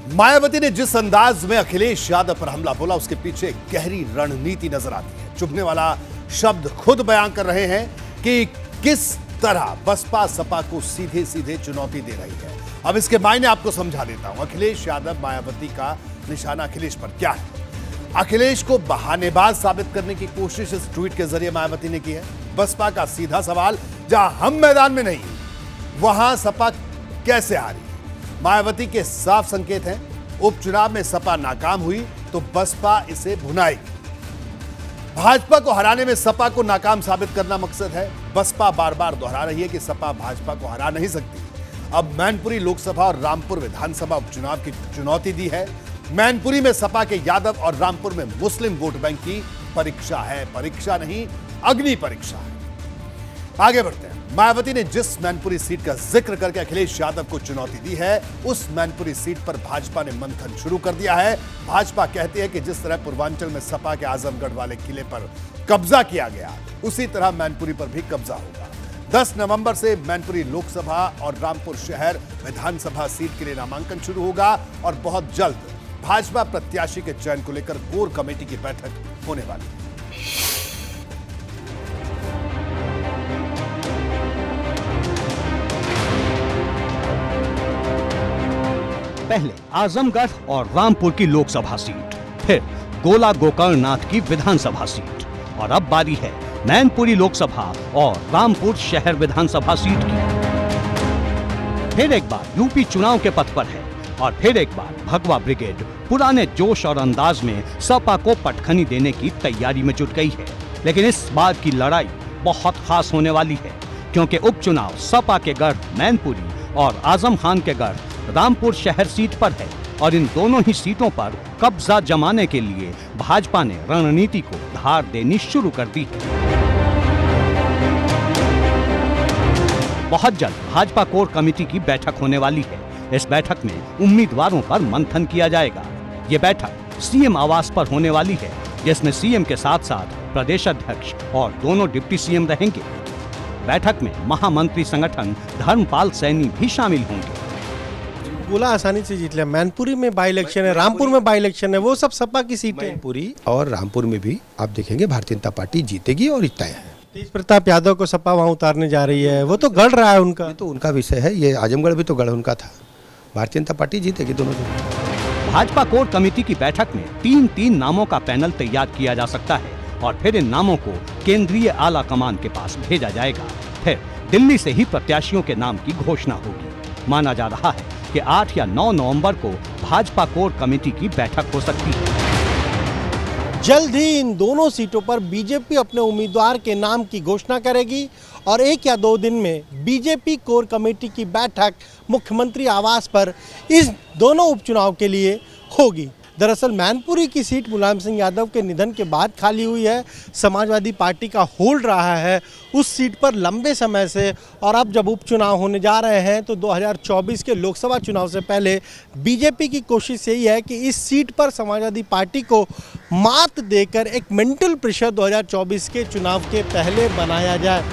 मायावती ने जिस अंदाज में अखिलेश यादव पर हमला बोला, उसके पीछे गहरी रणनीति नजर आती है। चुभने वाला शब्द खुद बयान कर रहे हैं कि किस तरह बसपा सपा को सीधे सीधे चुनौती दे रही है। अब इसके मायने आपको समझा देता हूं। अखिलेश यादव, मायावती का निशाना अखिलेश पर क्या है? अखिलेश को बहानेबाज साबित करने की कोशिश इस ट्वीट के जरिए मायावती ने की है। बसपा का सीधा सवाल, जहां हम मैदान में नहीं वहां सपा कैसे हारी? मायावती के साफ संकेत हैं, उपचुनाव में सपा नाकाम हुई तो बसपा इसे भुनाएगी। भाजपा को हराने में सपा को नाकाम साबित करना मकसद है। बसपा बार बार दोहरा रही है कि सपा भाजपा को हरा नहीं सकती। अब मैनपुरी लोकसभा और रामपुर विधानसभा उपचुनाव की चुनौती दी है। मैनपुरी में सपा के यादव और रामपुर में मुस्लिम वोट बैंक की परीक्षा है। परीक्षा नहीं, अग्नि परीक्षा है। आगे बढ़ते हैं। मायावती ने जिस मैनपुरी सीट का जिक्र करके अखिलेश यादव को चुनौती दी है, उस मैनपुरी सीट पर भाजपा ने मंथन शुरू कर दिया है। भाजपा कहती है कि जिस तरह पूर्वांचल में सपा के आजमगढ़ वाले किले पर कब्जा किया गया, उसी तरह मैनपुरी पर भी कब्जा होगा। 10 नवंबर से मैनपुरी लोकसभा और रामपुर शहर विधानसभा सीट के लिए नामांकन शुरू होगा और बहुत जल्द भाजपा प्रत्याशी के चयन को लेकर कोर कमेटी की बैठक होने वाली है। पहले आजमगढ़ और रामपुर की लोकसभा सीट, फिर गोला गोकर्णनाथ की विधानसभा सीट और अब बारी है मैनपुरी लोकसभा और रामपुर शहर विधानसभा सीट की। फिर एक बार यूपी चुनाव के पथ पर है और फिर एक बार भगवा ब्रिगेड पुराने जोश और अंदाज में सपा को पटखनी देने की तैयारी में जुट गई है। लेकिन इस बार की लड़ाई बहुत खास होने वाली है, क्योंकि उपचुनाव सपा के गढ़ मैनपुरी और आजम खान के गढ़ रामपुर शहर सीट पर है और इन दोनों ही सीटों पर कब्जा जमाने के लिए भाजपा ने रणनीति को धार देनी शुरू कर दी है। बहुत जल्द भाजपा कोर कमेटी की बैठक होने वाली है। इस बैठक में उम्मीदवारों पर मंथन किया जाएगा। ये बैठक सीएम आवास पर होने वाली है, जिसमें सीएम के साथ साथ प्रदेश अध्यक्ष और दोनों डिप्टी सीएम रहेंगे। बैठक में महामंत्री संगठन धर्मपाल सैनी भी शामिल होंगे। गोला आसानी से जीत लिया। मैनपुरी में बाई इलेक्शन है, रामपुर में बाई इलेक्शन है, वो सब सपा की सीटें हैं। मैनपुरी और रामपुर में भी आप देखेंगे भारतीय जनता पार्टी जीतेगी और तय है। तेज प्रताप यादव को सपा वहां उतारने जा रही है, वो तो गढ़ रहा है उनका। ये तो उनका विषय है, ये आजमगढ़ भी तो गढ़ उनका था। भारतीय जनता पार्टी जीतेगी दोनों जगह। भाजपा कोर कमेटी की बैठक में 3 नामों का पैनल तैयार किया जा सकता है और फिर इन नामों को केंद्रीय आला कमान के पास भेजा जाएगा। फिर दिल्ली से ही प्रत्याशियों के नाम की घोषणा होगी। माना जा रहा है कि 8 या 9 नवंबर को भाजपा कोर कमेटी की बैठक हो सकती है। जल्द ही इन दोनों सीटों पर बीजेपी अपने उम्मीदवार के नाम की घोषणा करेगी और 1 या 2 दिन में बीजेपी कोर कमेटी की बैठक मुख्यमंत्री आवास पर इस दोनों उपचुनाव के लिए होगी। दरअसल मैनपुरी की सीट मुलायम सिंह यादव के निधन के बाद खाली हुई है। समाजवादी पार्टी का होल्ड रहा है उस सीट पर लंबे समय से, और अब जब उपचुनाव होने जा रहे हैं तो 2024 के लोकसभा चुनाव से पहले बीजेपी की कोशिश यही है कि इस सीट पर समाजवादी पार्टी को मात देकर एक मेंटल प्रेशर 2024 के चुनाव के पहले बनाया जाए।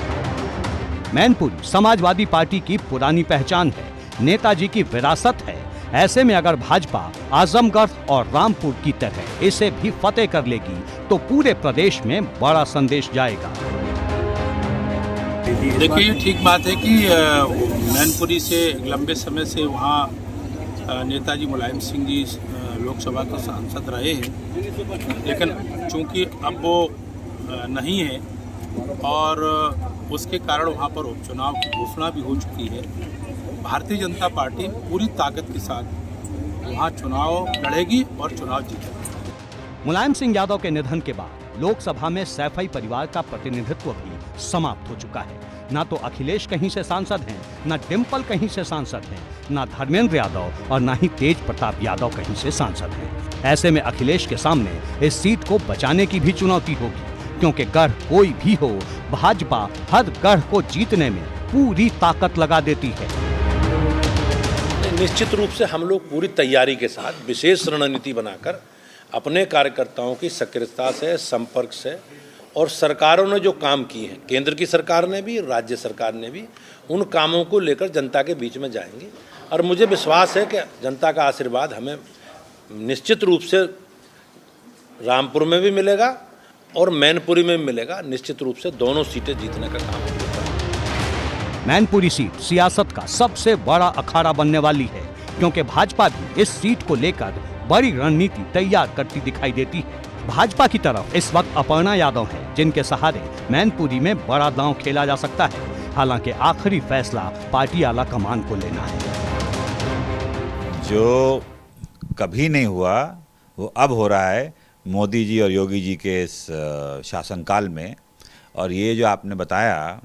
मैनपुरी समाजवादी पार्टी की पुरानी पहचान है, नेताजी की विरासत है। ऐसे में अगर भाजपा आजमगढ़ और रामपुर की तरह इसे भी फतेह कर लेगी तो पूरे प्रदेश में बड़ा संदेश जाएगा। देखिए, ये ठीक बात है कि मैनपुरी से लंबे समय से वहाँ नेताजी मुलायम सिंह जी लोकसभा के सांसद रहे हैं, लेकिन चूंकि अब वो नहीं है और उसके कारण वहाँ पर उपचुनाव की घोषणा भी हो चुकी है। भारतीय जनता पार्टी पूरी ताकत के साथ वहाँ चुनाव लड़ेगी और चुनाव जीतेगी। मुलायम सिंह यादव के निधन के बाद लोकसभा में सैफई परिवार का प्रतिनिधित्व भी समाप्त हो चुका है। ना तो अखिलेश कहीं से सांसद हैं, ना डिम्पल कहीं से सांसद हैं, ना धर्मेंद्र यादव और ना ही तेज प्रताप यादव कहीं से सांसद हैं। ऐसे में अखिलेश के सामने इस सीट को बचाने की भी चुनौती होगी, क्योंकि गढ़ कोई भी हो, भाजपा हर गढ़ को जीतने में पूरी ताकत लगा देती है। निश्चित रूप से हम लोग पूरी तैयारी के साथ विशेष रणनीति बनाकर अपने कार्यकर्ताओं की सक्रियता से, संपर्क से और सरकारों ने जो काम किए हैं, केंद्र की सरकार ने भी, राज्य सरकार ने भी, उन कामों को लेकर जनता के बीच में जाएंगे और मुझे विश्वास है कि जनता का आशीर्वाद हमें निश्चित रूप से रामपुर में भी मिलेगा और मैनपुरी में भी मिलेगा। निश्चित रूप से दोनों सीटें जीतने का काम होगा। मैनपुरी सीट सियासत का सबसे बड़ा अखाड़ा बनने वाली है, क्योंकि भाजपा भी इस सीट को लेकर बड़ी रणनीति तैयार करती दिखाई देती है। भाजपा की तरफ इस वक्त अपर्णा यादव है, जिनके सहारे मैनपुरी में बड़ा दांव खेला जा सकता है। हालांकि आखिरी फैसला पार्टी आला कमान को लेना है। जो कभी नहीं हुआ वो अब हो रहा है मोदी जी और योगी जी के इस शासनकाल में। और ये जो आपने बताया,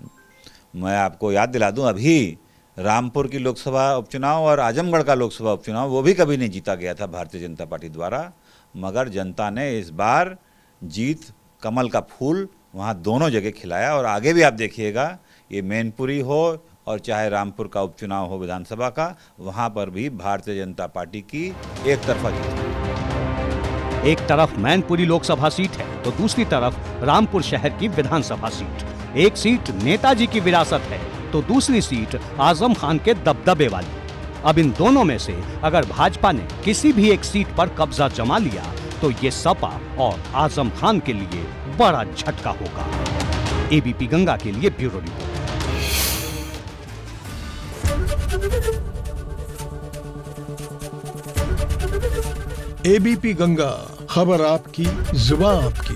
मैं आपको याद दिला दूं, अभी रामपुर की लोकसभा उपचुनाव और आजमगढ़ का लोकसभा उपचुनाव वो भी कभी नहीं जीता गया था भारतीय जनता पार्टी द्वारा, मगर जनता ने इस बार जीत कमल का फूल वहाँ दोनों जगह खिलाया। और आगे भी आप देखिएगा, ये मैनपुरी हो और चाहे रामपुर का उपचुनाव हो विधानसभा का, वहाँ पर भी भारतीय जनता पार्टी की एक तरफा जीत। एक तरफ मैनपुरी लोकसभा सीट है तो दूसरी तरफ रामपुर शहर की विधानसभा सीट। एक सीट नेताजी की विरासत है तो दूसरी सीट आजम खान के दबदबे वाली। अब इन दोनों में से अगर भाजपा ने किसी भी एक सीट पर कब्जा जमा लिया तो ये सपा और आजम खान के लिए बड़ा झटका होगा। एबीपी गंगा के लिए ब्यूरो रिपोर्ट। एबीपी गंगा, खबर आपकी, जुबान आपकी।